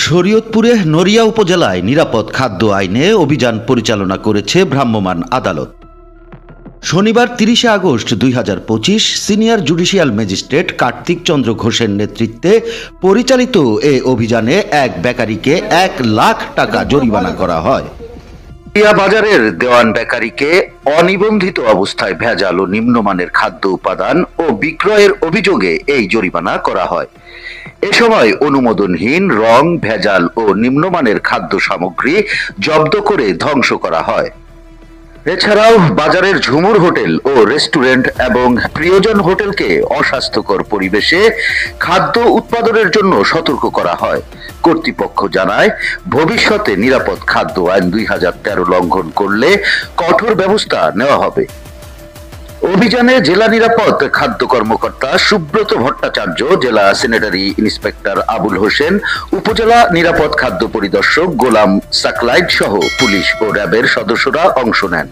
শরীয়তপুরে নড়িয়া উপজেলায় নিরাপদ খাদ্য আইনে অভিযান পরিচালনা করেছে ভ্রাম্যমাণ আদালত। শনিবার ৩০ August ২০২৫ senior judicial magistrate Kartik Chandra ঘোষের নেতৃত্বে পরিচালিত এ অভিযানে এক বেকারিকে ১ লাখ টাকা জরিমানা করা হয়। বাজারের দেওয়ান বেকারিকে অনিবন্ধিত অবস্থায় ভেজাল ও নিম্নমানের খাদ্য উপাদান ও বিক্রয়ের অভিযোগে এই জরিমানা করা হয়। এ সময় অনুমোদনহীন রং, ভেজাল ও নিম্নমানের খাদ্য সামগ্রী জব্দ করে ধ্বংস করা হয়। এছাড়াও বাজারের ঝুমুর হোটেল ও রেস্টুরেন্ট এবং প্রিয়জন হোটেলকে অস্বাস্থ্যকর পরিবেশে খাদ্য উৎপাদনের জন্য সতর্ক করা হয়। কর্তৃপক্ষ জানায়, ভবিষ্যতে নিরাপদ খাদ্য আইন ২০১৩ লঙ্ঘন করলে কঠোর ব্যবস্থা নেওয়া হবে। অভিযানে জেলা নিরাপদ খাদ্য কর্মকর্তা সুব্রত ভট্টাচার্য, জেলা স্যানিটারি ইন্সপেক্টর আবুল হোসেন, উপজেলা নিরাপদ খাদ্য পরিদর্শক গোলাম সাকলাইট সহ পুলিশ ও র্যাবের সদস্যরা অংশ নেন।